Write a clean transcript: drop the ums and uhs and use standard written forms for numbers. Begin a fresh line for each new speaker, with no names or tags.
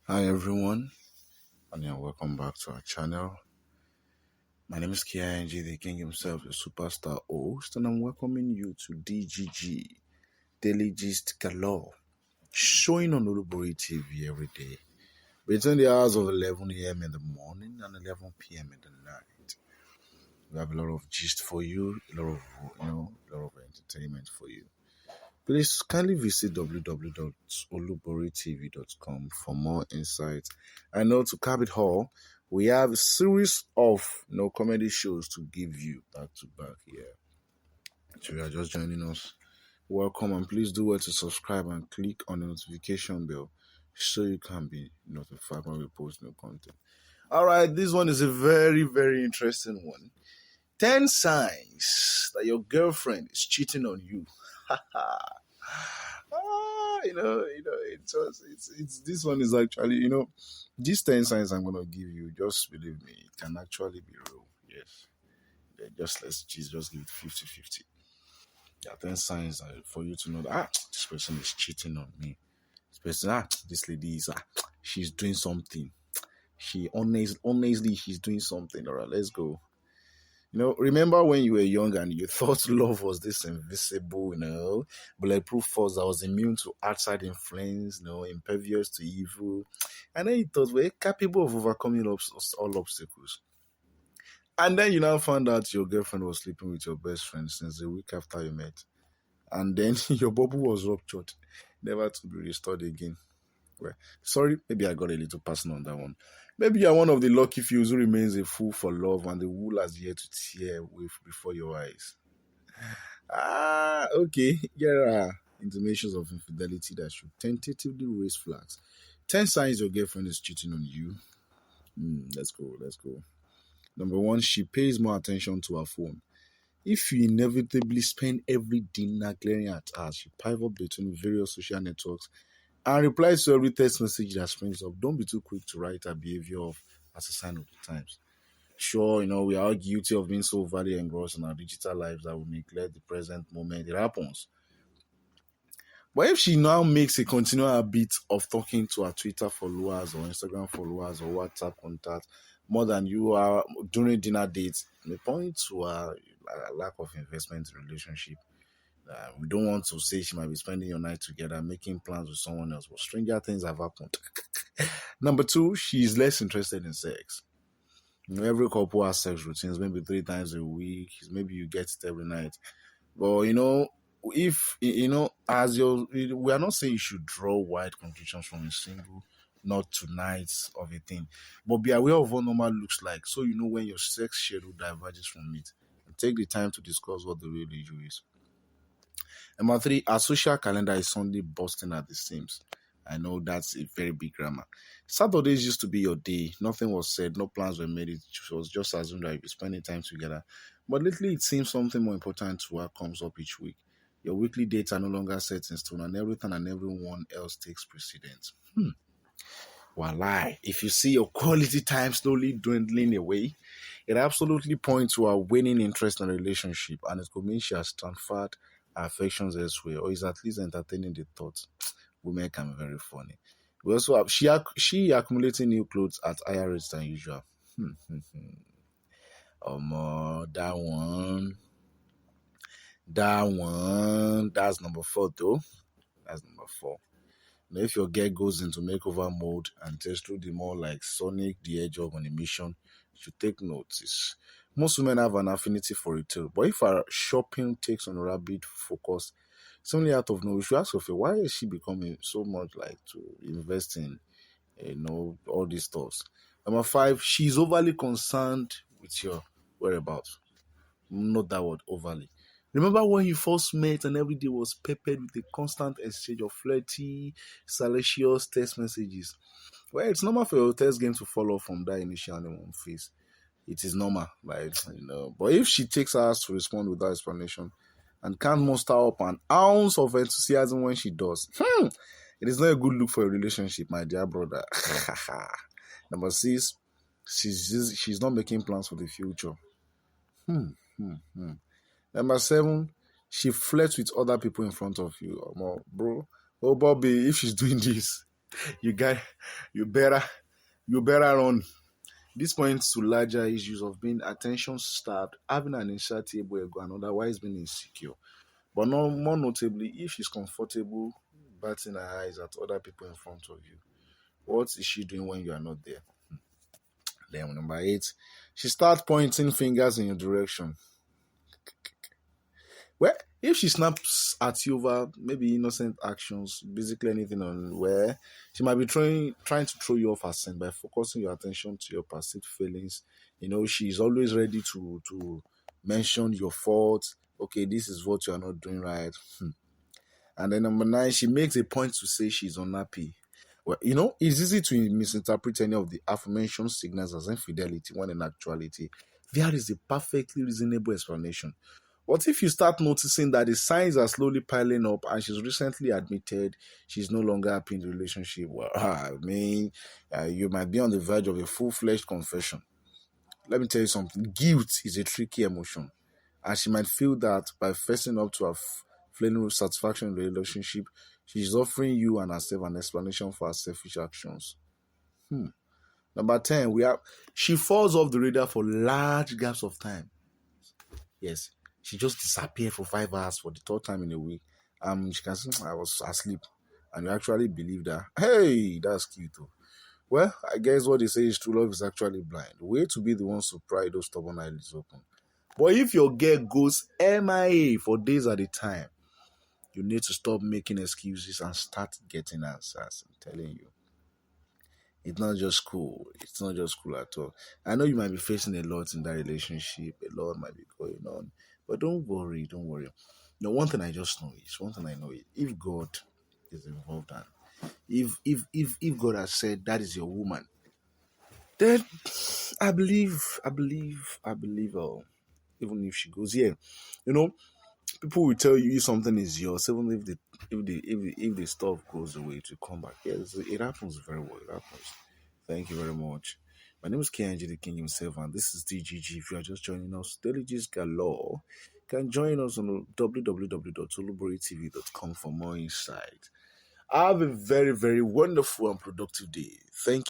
Hi everyone, and welcome back to our channel. My name is Kia the King himself, the superstar host, and I'm welcoming you to DGG, Daily Gist Galore, showing on Olubori TV every day between the hours of 11 a.m. in the morning and 11 p.m. in the night. We have a lot of gist for you, a lot of entertainment for you. Please kindly visit www.oluboritv.com for more insights. I know to cap it all, we have a series of comedy shows to give you back to back here. So you are just joining us. Welcome, and please do well to subscribe and click on the notification bell so you can be notified when we post new content. All right, this one is a very, very interesting one. 10 signs that your girlfriend is cheating on you. It's this one is actually, these 10 signs I'm gonna give you, just believe me, it can actually be real. Yes. Yeah, let's just give it 50-50. There are 10 signs for you to know that this person is cheating on me. This lady is she's doing something. She honestly she's doing something. All right, let's go. Remember when you were young and you thought love was this invisible, bulletproof force that was immune to outside influence, impervious to evil. And then you thought we're capable of overcoming all obstacles. And then you now found out your girlfriend was sleeping with your best friend since the week after you met. And then your bubble was ruptured, never to be restored again. Well, sorry, maybe I got a little personal on that one. Maybe you're one of the lucky few who remains a fool for love and the wool has yet to tear with before your eyes. Okay. Here are intimations of infidelity that should tentatively raise flags. 10 signs your girlfriend is cheating on you. Let's go. Number 1, she pays more attention to her phone. If you inevitably spend every dinner glaring at her, she pivots between various social networks and replies to every text message that springs up. Don't be too quick to write her behavior off as a sign of the times. Sure, we are all guilty of being so overly engrossed in our digital lives that we neglect the present moment it happens. But if she now makes a continual habit of talking to her Twitter followers or Instagram followers or WhatsApp contacts more than you are during dinner dates, the point to her lack of investment in relationship. We don't want to say she might be spending your night together, making plans with someone else, but stranger things have happened. Number 2, she's less interested in sex. Every couple has sex routines, maybe 3 times a week. Maybe you get it every night. But if as we are not saying you should draw wide conclusions from a single not tonight of a thing, but be aware of what normal looks like, so you know when your sex schedule diverges from it, and take the time to discuss what the real issue is. Number 3, our social calendar is Sunday busting at the seams. I know that's a very big grammar. Saturdays used to be your day. Nothing was said, no plans were made. It was just assumed that you'd be spending time together. But lately, it seems something more important to her comes up each week. Your weekly dates are no longer set in stone, and everything and everyone else takes precedence. Walai, if you see your quality time slowly dwindling away, it absolutely points to a waning interest in a relationship, and it could mean she has transferred her affections elsewhere, or is at least entertaining the thought. Women can be very funny. We also have she accumulating new clothes at higher rates than usual. That one, that's number 4 though. That's number 4. Now, if your girl goes into makeover mode and tests through the more like Sonic the Hedgehog on a mission, you should take notice. Most women have an affinity for retail, but if our shopping takes on a rapid focus, it's only out of nowhere. You should ask Sophia, why is she becoming so much like to invest in, all these stores? Number 5, she's overly concerned with your whereabouts. Not that word, overly. Remember when you first met and every day was peppered with a constant exchange of flirty, salacious text messages? Well, it's normal for your text game to fall off from that initial honeymoon phase. It is normal, But if she takes hours to respond without explanation and can't muster up an ounce of enthusiasm when she does, it is not a good look for a relationship, my dear brother. Number 6, she's not making plans for the future. Number 7, she flirts with other people in front of you. Bro, oh Bobby, if she's doing this, you got you better you better run. This points to larger issues of being attention starved, having an insatiable ego, and otherwise being insecure. But no, more notably, if she's comfortable batting her eyes at other people in front of you, what is she doing when you are not there? Then number 8, she starts pointing fingers in your direction. Well, if she snaps at you over maybe innocent actions, basically anything on where she might be trying to throw you off her scent by focusing your attention to your perceived feelings. She's always ready to mention your faults. Okay, this is what you are not doing right. And then number 9, she makes a point to say she's unhappy. Well, it's easy to misinterpret any of the aforementioned signals as infidelity when in actuality, there is a perfectly reasonable explanation. What if you start noticing that the signs are slowly piling up and she's recently admitted she's no longer happy in the relationship? Well, you might be on the verge of a full-fledged confession. Let me tell you something. Guilt is a tricky emotion, and she might feel that by fessing up to her feeling satisfaction in the relationship, she's offering you and herself an explanation for her selfish actions. Number 10, she falls off the radar for large gaps of time. Yes, she just disappeared for 5 hours for the third time in a week. She can say, I was asleep. And you actually believe that. Hey, that's cute too. Well, I guess what they say is true love is actually blind. Way to be the ones to pry those stubborn eyelids open. But if your girl goes MIA for days at a time, you need to stop making excuses and start getting answers. I'm telling you. It's not just cool. It's not just cool at all. I know you might be facing a lot in that relationship. A lot might be going on. But don't worry. Don't worry. One thing I know is if God is involved and if God has said that is your woman, then I believe, even if she goes, yeah, people will tell you if something is yours, even if the stuff goes away to come back. Yes, it happens very well. It happens. Thank you very much. My name is KNG the King himself, and this is DGG. If you are just joining us, Daily Gist Galore, you can join us on www.oluboritv.com for more insight. Have a very, very wonderful and productive day. Thank you.